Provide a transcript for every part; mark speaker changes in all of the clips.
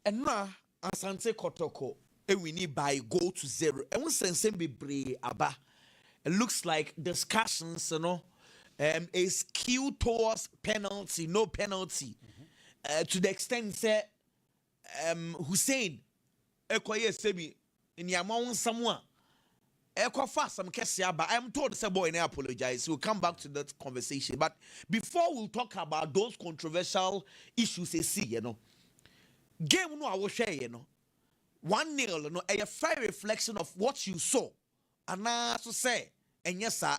Speaker 1: And now, Asante Kotoko, we need by goal to 0. And we send be brave aba. It looks like discussions, is skewed towards penalty, no penalty. To the extent that Hussein, Ekoye Sebi, in Yamon someone. Fast, but I'm told the boy and I apologize. We'll come back to that conversation. But before we talk about those controversial issues, game no I will share, 1-0, a fair reflection of what you saw. And I to say, and yes, sir,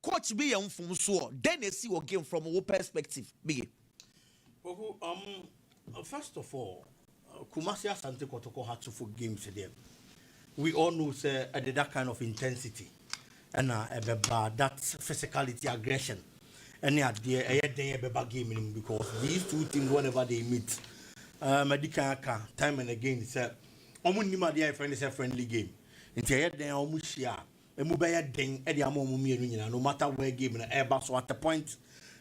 Speaker 1: coach be from so then they see what game from a perspective. Big.
Speaker 2: First of all, Kumasi Asante Kotoko had to for games today. We all know that kind of intensity and that physicality, aggression, and the game because these two teams, whenever they meet, time and again, it's a friendly game. No matter where game so at the point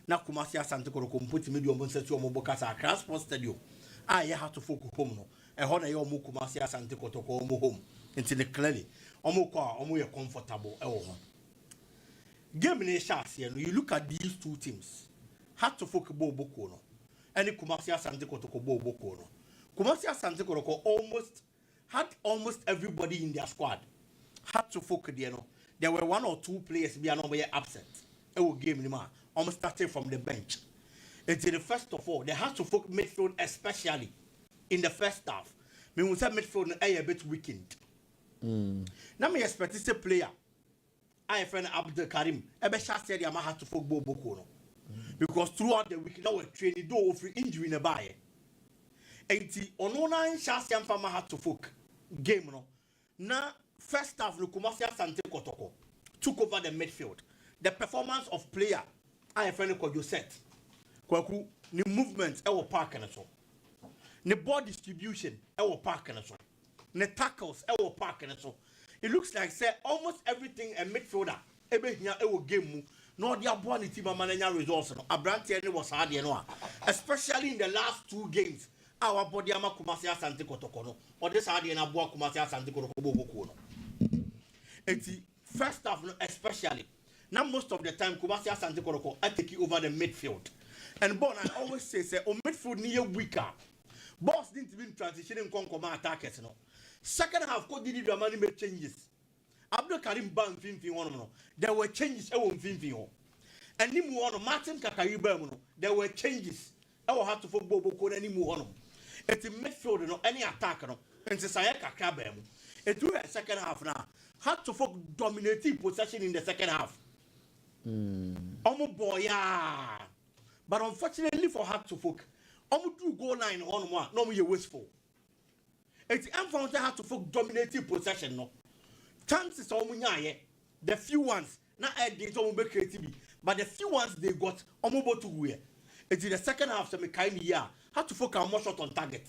Speaker 2: now Kumasi Asante Kotoko put medium Mobokasa Transport Stadium. I have to focus home no. And how you Kumasi Asante Kotoko home. Until clearly, you're comfortable. Game in you look at these two teams. Had to focus Bokono. And the Kumasi Asante Kotoko Bokono. Kumasi Asante Kotoko had almost everybody in their squad. Had to focus there. There were 1 or 2 players being absent. It will game almost starting from the bench. Until the first of all, they had to focus midfield, especially in the first half. We will say midfield a bit weakened. Now me expect this player. I friend Abdul Karim. Ebesha said I had to focus Bokono. Because throughout the week now we training do free injury in a buy. 80 onona Shasi and Fama had to focus game no. Now first half Kumasi Asante Kotoko took over the midfield. The performance of player I friend ko set. Kwaku ni movement e wo park na so. Ni ball distribution e wo park na so. The tackles, park and so. It looks like say almost everything a midfielder. Game. No, the ability to manage results. Abranti was hard, especially in the last 2 games. Our body ama Kumasi Asante Kotoko or this hard and Abua Kumasi Asante Kotoko. First half, especially. Now most of the time Kumasi Asante Kotoko I take over the midfield. And Bon I always say midfield near weaker. Boss didn't even transition in Konkoma attackers. Second half, did the money make changes. Abdul Karim Ban Finfi, there were changes. And Nimu Martin Kakariba, there were changes. I will have to football code any more. It's a midfield, any attacker, and Sayaka Kabem. It was a second half now. Had to focus dominating possession in the second half. Boy, but unfortunately for had to focus. 2 goal line on 1, no more wasteful. It's unfounded had to focus dominating possession. No chances the few ones not adding to creativity, but the few ones they got almost to wear. It's in the second half, so had to focus more shot on target.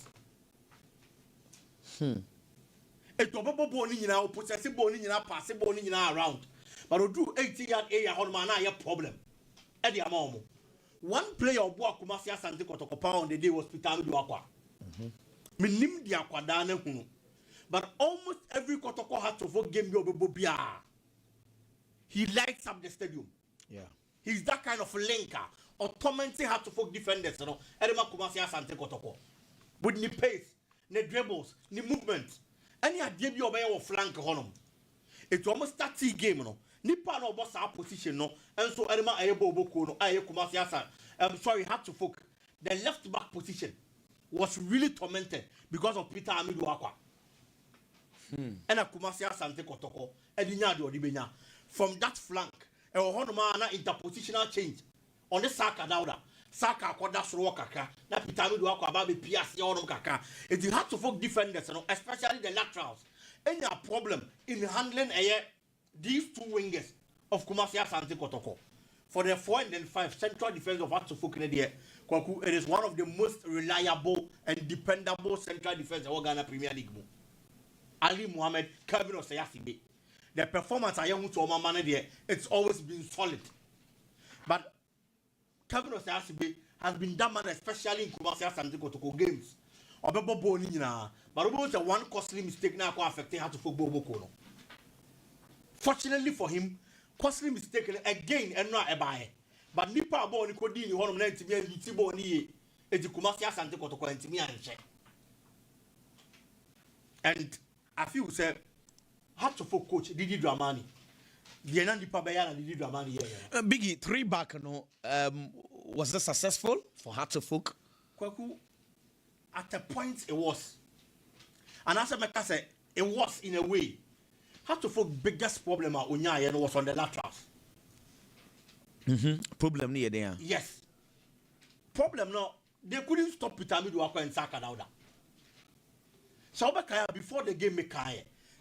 Speaker 2: A double bowling now, possessive bowling now, passive bowling now around. But do 80-yard area on my problem. Eddie Amomo. One player of Kumasi Asante Kotoko on the day was Pitami Duakwa. Minim Diakwa Dane Hunu. But almost every Kotoko had to vote game Bobia. He lights up the stadium.
Speaker 1: Yeah.
Speaker 2: He's that kind of linker. Automatically had to vote defenders. Edema Kumasi Asante Kotoko. With the pace, the dribbles, the movement. Any idea you obey or flank honum. It's almost 30 game. Nipa no boss our position no, and so Edema Ayabo Boko no Aye Kumasi Asante. I'm sorry, had to focus. The left back position was really tormented because of Peter Amidu Akwa. And a Kumasi Asante Kotoko, Edinya do Dibenya. From that flank, a Honoma interpositional change on the Saka Dauda. Saka Kodas Rokaka, that Peter Amidu Akwa Babi Piasi Onum Kaka. It had to focus defenders, especially the laterals. Any problem in handling these 2 wingers of Kumasi Asante Kotoko. For the 4 and 5 central defense of Atsufu Kwaku, it is one of the most reliable and dependable central defense of Ghana Premier League. Ali Mohammed, Kevin Osayasibe. The performance I am to Omamane there, it's always been solid. But Kevin Osayasibe has been that man, especially in Kumasi Asante Kotoko games. Obebo boni nyina. But Obo was one costly mistake now affecting how to football Boko. Fortunately for him, costly mistake again and not a buy. But Nipa born Kodini, one of them to be a Tiboni, a Kumasi Asante Kotoko and Timmy and check. And I feel say had to for coach Didi Dramani. The Nipa Bayana Didi Dramani.
Speaker 1: Biggie 3 back, was that successful for Hatterfolk?
Speaker 2: Kwaku, at a point it was. And as I say, it was in a way. Hatterfolk biggest problem at Unyaya was on the laterals.
Speaker 1: Problem near there.
Speaker 2: Yes. Problem no, they couldn't stop Pitami Duaka and Saka Dauda. So before the game make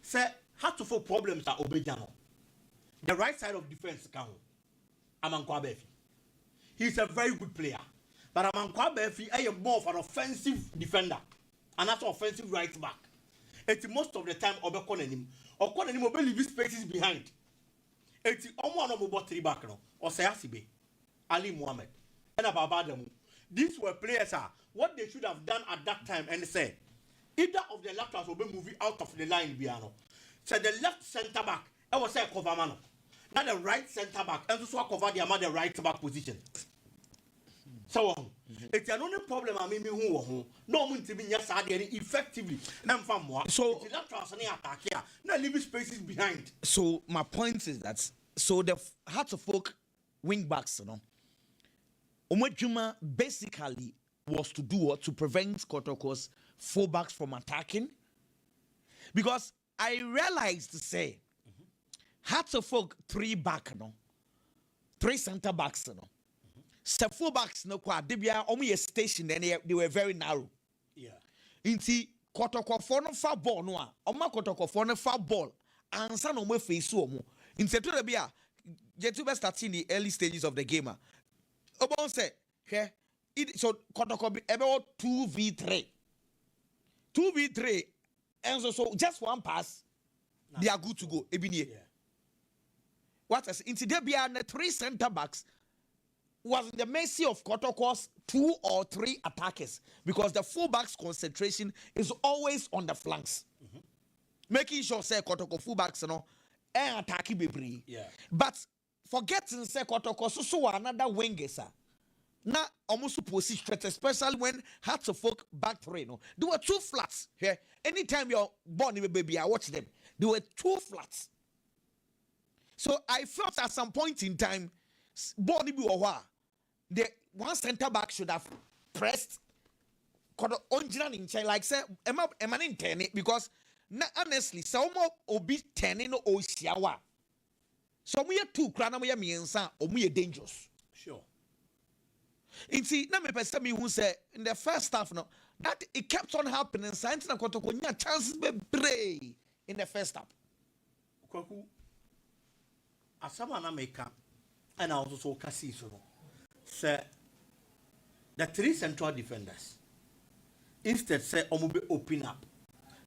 Speaker 2: say Hatterfolk problems are Obejano. The right side of defense can Amankwa Befi. He's a very good player. But Amankwa Befi is more of an offensive defender. And that's offensive right back. It's most of the time Obekonenim. Okonenim will leave spaces behind. It's almost about 3 back now. Or Sayasibe. Ali Mohammed. And Ababadamu. These were players what they should have done at that time and say either of the laterals will be moving out of the line Biano. So the left centre back, I was say cover man. Not the right centre back, and also cover the right back position. So it's an only problem I mean who no one to be effectively. So the laterals attack here. Now leave spaces behind.
Speaker 1: So my point is that the Hatterfolk wing backs, Omejuma basically was to do what to prevent Kotoko's fullbacks from attacking. Because I realized to say Hatterfolk 3 back 3 center backs Se fullbacks they be only a station then they were very narrow.
Speaker 2: Yeah.
Speaker 1: Inti Kotoko for no far ball no Kotoko for no far ball and san no face omo. Inti to be get to start in the early stages of the game. Obon say, okay, so Kotoko be about 2v3. 2v3 and so just one pass, they are good to go. Yeah. What else? Inti there be 3 center backs was in the mercy of Kotoko's 2 or 3 attackers because the fullbacks concentration is always on the flanks. Making sure say Kotoko fullbacks and attacking Bibri.
Speaker 2: Yeah.
Speaker 1: But forgetting say Kotoko so another winger now almost supposed to stretch, especially when Hatterfolk back 3. There were 2 flats here. Anytime you're born with a baby, I watch them. There were 2 flats. So I felt at some point in time, the one center back should have pressed like say am in 10 because honestly some obi 10 no oshiawa so we are 2 krana we are miensa or we are dangerous.
Speaker 2: Sure.
Speaker 1: And see na me person me who say in the first half that it kept on happening science na Kotoko nya chances be brave in the first half.
Speaker 2: Kwaku asama na make and I also see so say the 3 central defenders instead say omobe open up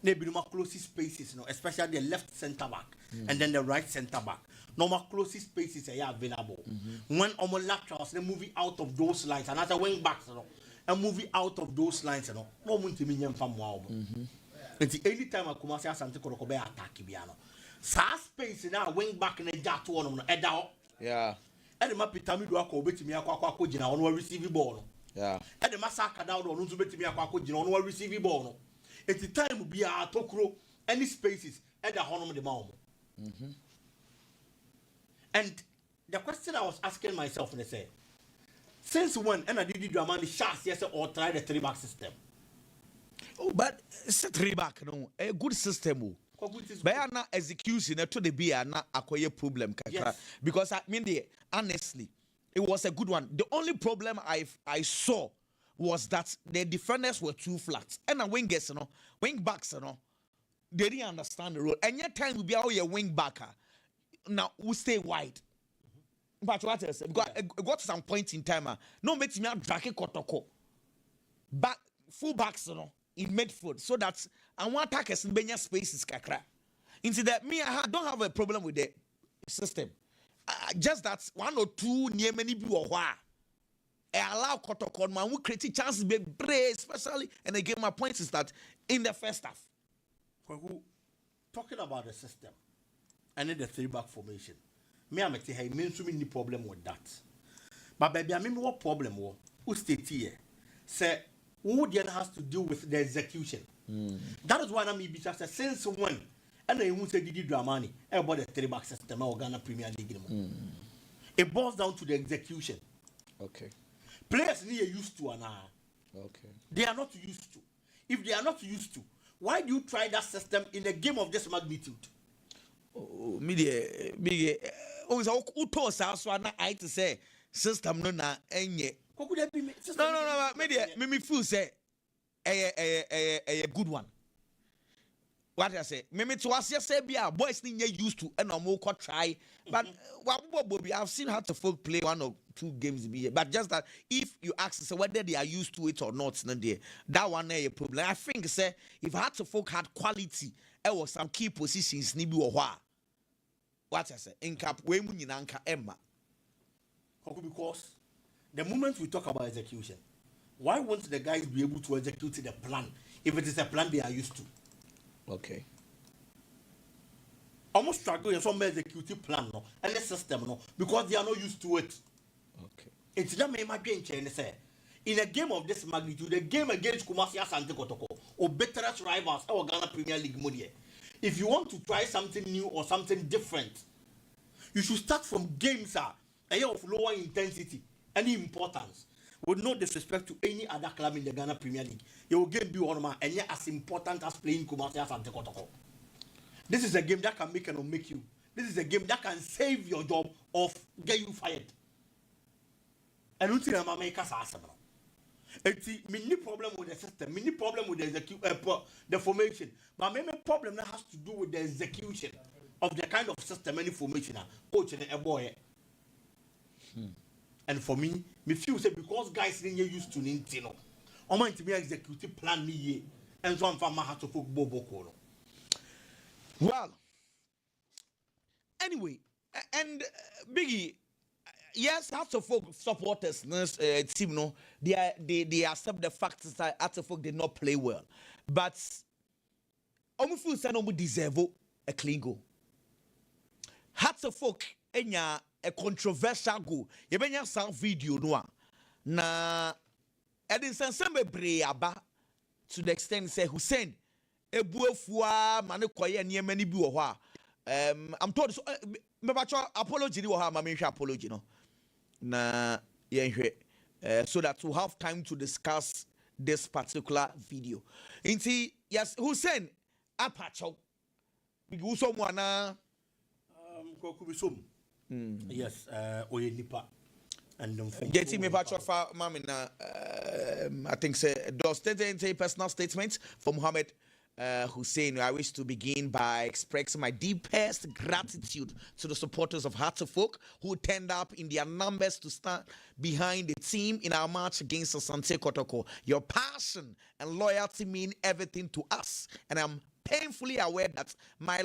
Speaker 2: maybe no closest spaces especially the left center back and then the right center back normal closest spaces are available when omo laterals they moving out of those lines and as a wing backs and moving out of those lines no mun timi nyam fam wa omo anytime Kumasi Asante Kotoko be attack biano sa space na wing back na jato no eda
Speaker 1: yeah.
Speaker 2: And the Pitami do ako betimi akwa gina on receive ball.
Speaker 1: Yeah.
Speaker 2: And the Masaka down on to betimi akwa gina on receive ball. At the time be a tokro any spaces at the honor the mom. And the question I was asking myself and I say, since when and I did Dramani shots yes or try the 3 back system?
Speaker 1: Oh, but it's a 3 back a good system. But na execution to the be na akoye problem
Speaker 2: yes.
Speaker 1: Because I mean honestly it was a good one. The only problem I saw was that the defenders were too flat and the wingers wing backs they didn't understand the role and yet time will be our wing backer now we stay wide. But what else? Because got to some point in time no make me drag Kotoko back full backs in midfield so that I want attackers in Benya spaces kakra. Into that me I don't have a problem with the system. Just that 1 or 2 near many people allow Kotoko man who create chances be brave, especially. And again, my point is that in the first half.
Speaker 2: Talking about the system and then the 3-back formation, me I'm hey, me any problem with that. But baby, I mean what problem was who state here? Say who then has to deal with the execution. That is why I'm be just since when and I won't say Didi Dramani about the 3-back system or Ghana Premier League. It boils down to the execution.
Speaker 1: Okay.
Speaker 2: Players need used to
Speaker 1: Okay.
Speaker 2: they are not used to. If they are not used to, why do you try that system in a game of this magnitude?
Speaker 1: Oh, media. Oh, so uto sa so na I to say system no na enye. No. Media, me feel say a good one. What I say, me to us say be a boys need used to and no more try. But I've seen how to folk play 1 or 2 games be, but just that if you ask say whether they are used to it or not, that one a problem. I think say if how to folk had quality, there was some key positions ni bi wo hɔ. What I say, in cap we mu nyina nka emma.
Speaker 2: Because the moment we talk about execution, why won't the guys be able to execute the plan if it is a plan they are used to?
Speaker 1: Okay.
Speaker 2: Almost struggle in some executive plan no and the system no because they are not used to it.
Speaker 1: Okay.
Speaker 2: It's not my game change say. In a game of this magnitude, the game against Kumasi Asante Kotoko or better rivals or Ghana Premier League money. If you want to try something new or something different, you should start from games of lower intensity, any importance. With no disrespect to any other club in the Ghana Premier League, your game be one man and yet as important as playing Kumasi Asante Kotoko. This is a game that can make and make you. This is a game that can save your job or get you fired. And until I'm make us it's many problem with the system, many problem with the formation, but many problem that has to do with the execution of the kind of system and formation coach and a boy. And for me feel say because guys didn't get used to Nintendo, I want to be executive plan me and so I'm from my to put Bobo.
Speaker 1: Well, anyway, and Biggie. Yes, Hearts of Folk supporters, team, no, they accept the fact that Hearts of Folk did not play well, but feel say no deserve a clean goal. Hearts of Folk enya a controversial goal. You benya some video no na Eldilson sembe bre aba to the extent say Hussein ebuefua mane koye niema ni bi wo ho a I'm told so me apology ni wo ha ma me hwe apology no. Na so that we'll have time to discuss this particular video. Inti yes, Hussein apacho. Because someone
Speaker 2: yes, oye nipa and
Speaker 1: getting me pacho for mamina I think say does state personal statement from Mohammed Hussein. I wish to begin by expressing my deepest gratitude to the supporters of Hearts of Folk who turned up in their numbers to stand behind the team in our match against Asante Kotoko. Your passion and loyalty mean everything to us, and I'm painfully aware that my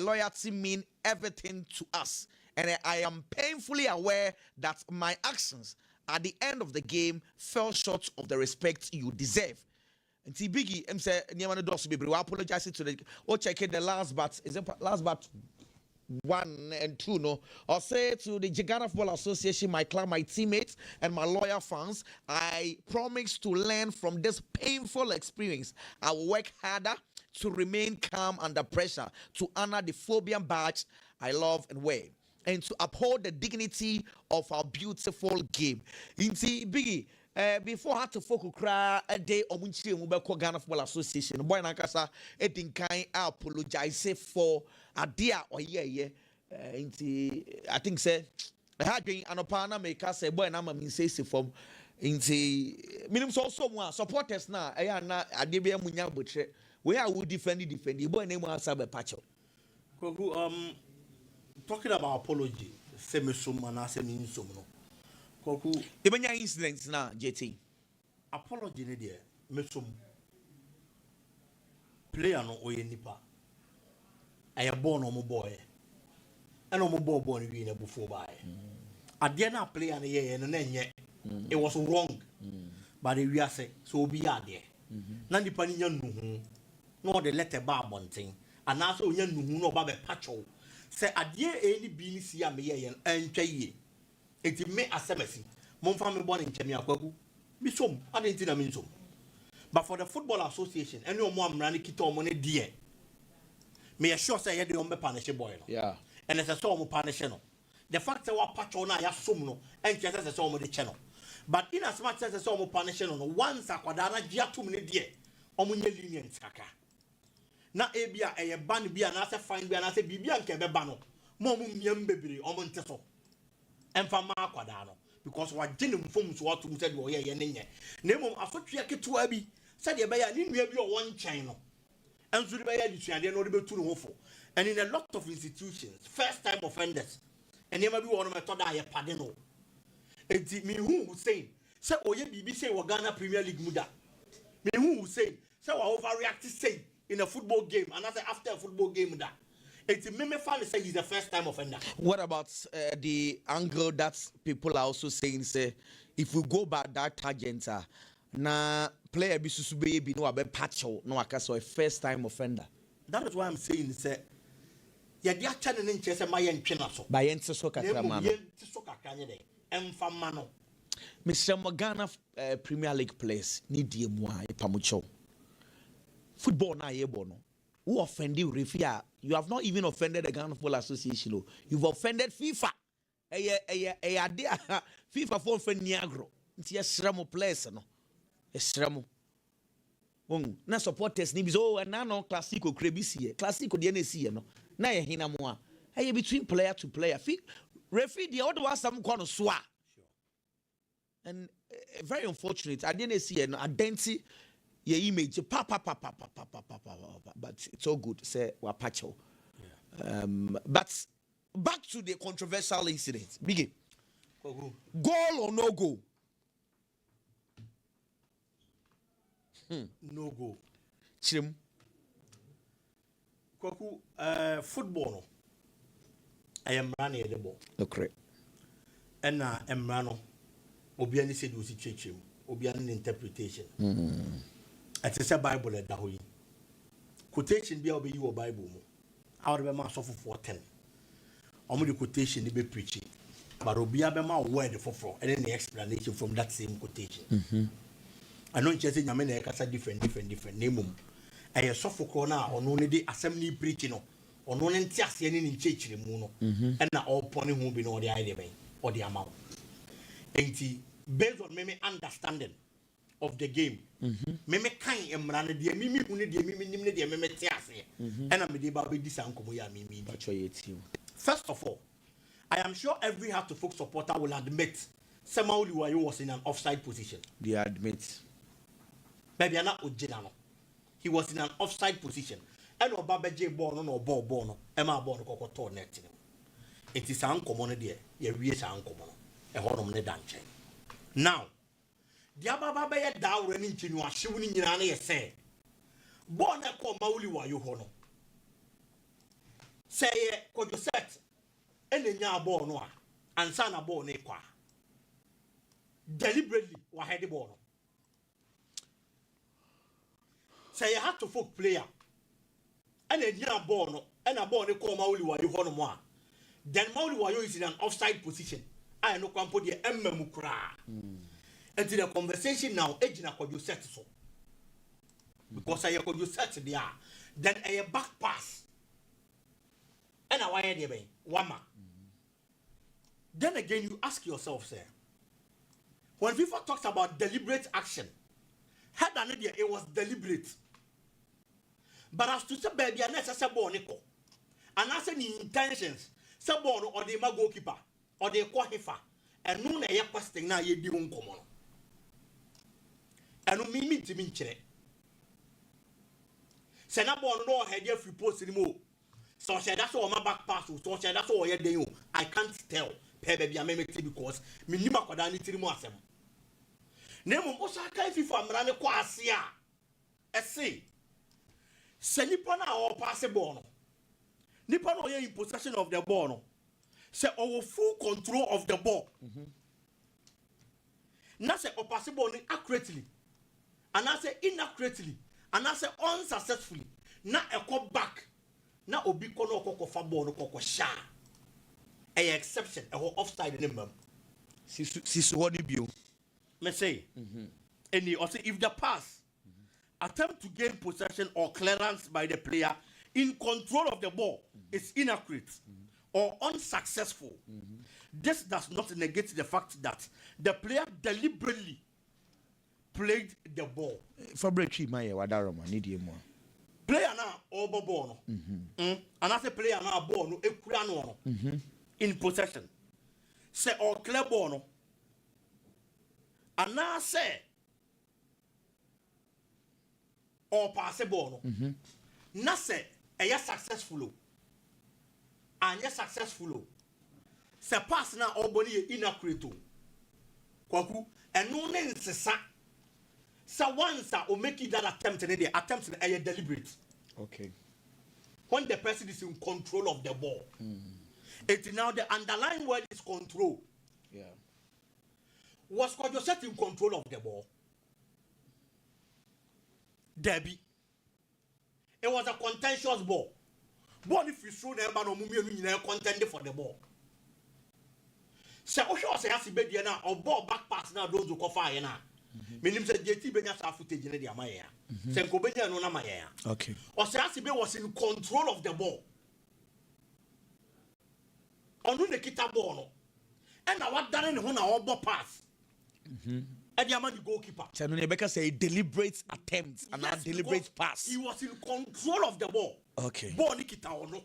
Speaker 1: loyalty mean everything to us, and I am painfully aware that my actions at the end of the game fell short of the respect you deserve. And Biggie, I'm saying, we apologize to the check the last but is it last but 1 and 2 no? I'll say to the Ghana Football Association, my club, my teammates, and my loyal fans, I promise to learn from this painful experience. I will work harder to remain calm under pressure, to honor the Phobian badge I love and wear, and to uphold the dignity of our beautiful game. Inti Biggie. Before I had to focus a day on which we Ghana Football Association, boy Nankasa, I apologize for a dear or yeah. I think say I had an opana make us say boy Nama mean say from minimum so someone supporters now. I am not a debate munya butcher. Where I would defend the boy name was Sabe Pacho.
Speaker 2: Talking about apology, semi sumana semi insumno.
Speaker 1: The many incidents now, JT.
Speaker 2: Apology ne there, mesum player no oye nipa. I am born on my boy, and on my boy born in a before by. Adeɛ na player no yɛ no na nyɛ. It was wrong. But we are say so be adeɛ. Na nipa ni nya nuhu. No the letter ba abonten. And also nya nuhu no ba be patcho. Say adeɛ any bi ni si a me yɛ antwa yie. Enti me asemesi. Momfa me born in nkyɛm akwaku. Me som, ade nti na me nsom. But for the Football Association, any omo amra ne kita omo ne die. Me sure say ye de omo punish boy no.
Speaker 1: Yeah.
Speaker 2: And it's a so omo punish no. The fact that what patch on ya som no, and just as omo de channel. But in as much as a so omo punish no, once akwada na gia tum ne die, omo nye lenient kaka. Na ebia eye ban bia na se fine bia na se bibia nke be ba no. Mo omo miam bebre omo nte so. Emfa ma akwada no. Because what genuine forms what to said, oh, yeah, name of a foot yacket to Abby said, yeah, by a new one channel. And so the way you are not able to know. And in a lot of institutions, first time offenders, and never be one of my thought I pardon. And me who say, oh, yeah, BBC or Ghana Premier League Muda. Me who say, so I overreact to say in a football game, and after a football game that. It's me finally say he's the first time offender.
Speaker 1: What about the angle that people are also saying? Say, if we go by that tangent, na player be susube be no abe patcho no akaso a first time offender.
Speaker 2: That is why I'm saying say, ya dia chane ne nche se maye ntwena so.
Speaker 1: Ba yente so kakra ma no.
Speaker 2: Yente so kakra nye de. Emfa ma no.
Speaker 1: Mr. Ghana Premier League players need die mu a ipamucho. Football na yebo no. Who offended referee? You have not even offended the Ghana Football Association. You've offended FIFA. FIFA for offend Niagro. It's a shramo place, no. A shramo. Na supporters ni bizo and no classico crebisi. Classico DNC, no. Na ye hina moa. Hey, between player to player. Referee the other was some kind of swa. And very unfortunate. I didn't see an identity. Your image, but it's all good. Say wapacho. But back to the controversial incident. Biggie. Goal or no goal?
Speaker 2: No goal.
Speaker 1: Chim.
Speaker 2: Kwaku football no. I am running the ball.
Speaker 1: Okay.
Speaker 2: And na emrano. Obiani said was chechim. Obiani interpretation. It is a Bible at Dahui. Quotation be obey your Bible. Out of a mass of 410. Only the quotation be preaching. But Obia Bema word for and any explanation from that same quotation. I know just in America different name. I saw for corner on only the assembly preaching on one entire in church muno. And now all pony who be no the idea or the amount. And based on my understanding of the game. Meme kan emrane de mimi hunu de mimi nimne de meme te ase and am de ba be disankomo ya mimi.
Speaker 1: First
Speaker 2: of all, I am sure every Heart to Folk supporter will admit Semauli Wayo was in an offside position.
Speaker 1: They admit.
Speaker 2: Baby ana ojina no. He was in an offside position. And Obaba J ball no ball no. Emma ball no kokoto net. It is ankomo no de ye wie sa ankomo no. E honom ne danche. Now the Ababa Bay down running to you are shooting in an say. Born a call Mauli Wayo Hono. Say, could you set any nya born one and son a born equa? Deliberately, what had the born? Say, you had to folk player and a nya born and a born a call Mauli Wayo Hono. Then Mauli Wayo is in an offside position. I know can put the Emma Mukra. And the conversation now, Ejina could you set so. Because I could you set there. Then a back pass. And I wire the way. Wama. Then again, you ask yourself, sir. When FIFA talks about deliberate action, had an idea it was deliberate. But as to say, baby, I necessary bornico. And as any intentions, Sabon or the goalkeeper or the quahifa, and no na question now ye do common. And no mean to mean chere. Senabon no had your free post anymore. So that's all my back pass, so that's all you're doing. I can't tell. Baby, I may because Minima Kodani Timoasem. Nemo Osaka if I'm running quasia. A say. Senipana or pass a bono. Nippon in possession of the bono. say our full control of the ball. Now say pass ball accurately, and I say inaccurately, and I say unsuccessfully. Now a call back. Now obi kono koko fa ball no koko sha. A exception, a offside in the
Speaker 1: Sisu what you
Speaker 2: me say. And he also if the pass attempt to gain possession or clearance by the player in control of the ball is inaccurate or unsuccessful. This does not negate the fact that the player deliberately played the ball.
Speaker 1: Fabrici my wadaroma need you more.
Speaker 2: Player now over ball. And I say player now ball no ekura no in possession. Say or clear ball no. And now say or pass a ball no. Na say a successful. And yes successful. Say pass now or body inaccurate. Kwaku and no name sa. So once or make it that attempt and the attempt are deliberate.
Speaker 1: Okay.
Speaker 2: When the person is in control of the ball. It's now the underlying word is control.
Speaker 1: Yeah.
Speaker 2: Was Kodjoset in control of the ball? Debbie. It was a contentious ball. Ball if you throw the man or mummy contended for the ball. So Osho say has to be now or ball back pass now those who fire now. Meaning that JT Benya sa footage in the Amaya. Senko Benya no Namaya.
Speaker 1: Okay.
Speaker 2: Or Sayasibe was in control of the ball. On the kita ball. And I was done in our ball pass. And the man the goalkeeper.
Speaker 1: So Rebecca say deliberate attempts and not deliberate pass.
Speaker 2: He was in control of the ball.
Speaker 1: Okay.
Speaker 2: Ball nikita or no.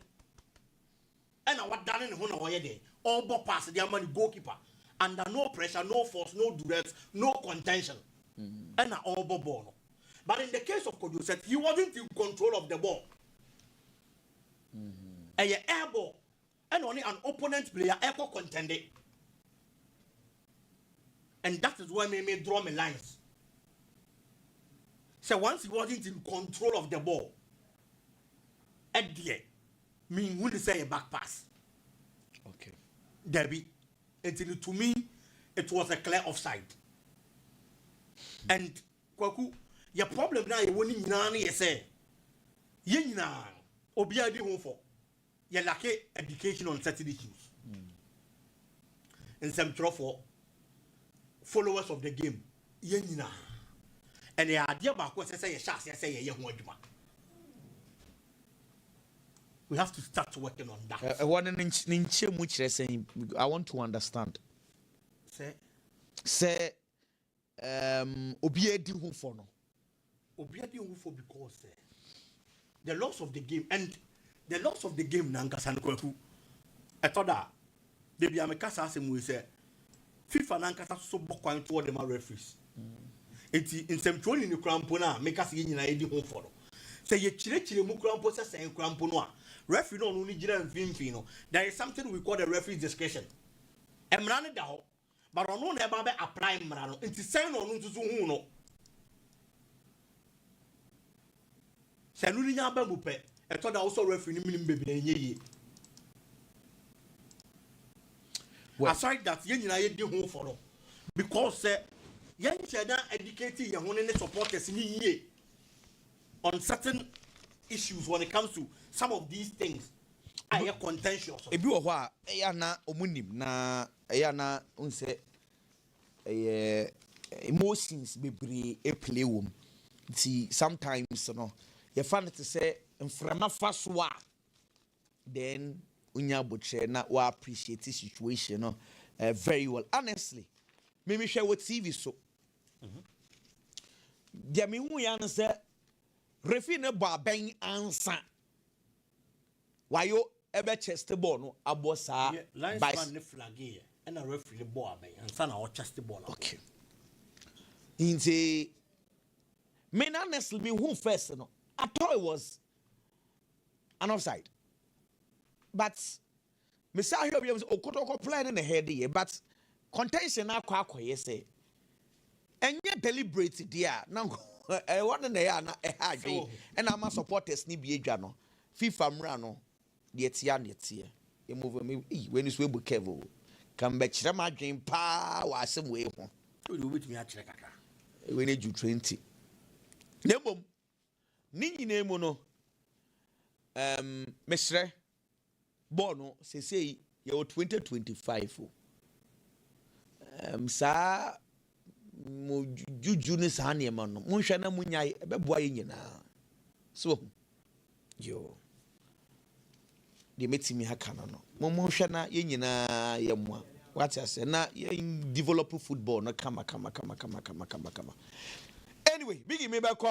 Speaker 2: And I was done in our day. All ball pass the man the goalkeeper. Under no pressure, no force, no duress, no contention. And all ball. But in the case of Kodjoset, he wasn't in control of the ball. A air ball. And only an opponent player ever contended. And that is why I may draw my lines. So once he wasn't in control of the ball, at the end, me wouldn't say a back pass.
Speaker 1: Okay.
Speaker 2: Debbie. Until to me, it was a clear offside. And Kwaku, your problem now is winning nani say. Yena, Obiadi home for. You lack education on certain issues. And some for followers of the game. Yena. And the idea about what I say, we have to start working on that.
Speaker 1: I want to understand. Say, Obiedi who for no.
Speaker 2: Obiedi who for because the loss of the game and the loss of the game Nankasan Kweku. I thought that they be America we say FIFA Nankasa so bokwan toward the referees. In some trolling in the crampona, make us in a home for. Say ye chile mu crampo say cramponoa. Referee no only jira mfimfino. There is something we call the referee discretion. Emrane da ho, but ono na eba be apply mrano. Nti sen no ntutu hu no. Se no nya ba mu pe, e to da also referee ni minim bebi na enye ye. Aside that ye nyina ye di hu for no. Because ye ncheda educate ye ho ne supporters ni ye on certain issues when it comes to some of these things are contentious.
Speaker 1: Ebi wo ho a eya na omunim na eya na unse emotions bebre e play wom. See sometimes no you find it to say mframa faswa then unya boche na we appreciate the situation no very well. Honestly, me share with TV so. Dia me hu ya no say refi ne bo aben ansa wayo ebe chest ball no abo sa
Speaker 2: linesman ne flag here and a referee the ball aben ansa na o chest ball.
Speaker 1: Okay. Inze me honestly me who first no I thought it was an offside. But me say here we Kotoko playing in the head here but contention akwa say enye deliberate there now one in the air na and I'm supporters ni bi edwa no FIFA mra no de etia You move me. When you swim with Kevo, come back. Chama dream pa wa some way.
Speaker 2: You with me actually, Kaka.
Speaker 1: We need you 20. Nebom. Nini name no. Mesre. Bono say you 2025. Sa mo juju ne sa ne ma no. Monhwa na munyai e beboa ye nyina. So yo. De metimi haka no. Monhwa na ye nyina ye moa. What I say na develop football no kama. Anyway, big me back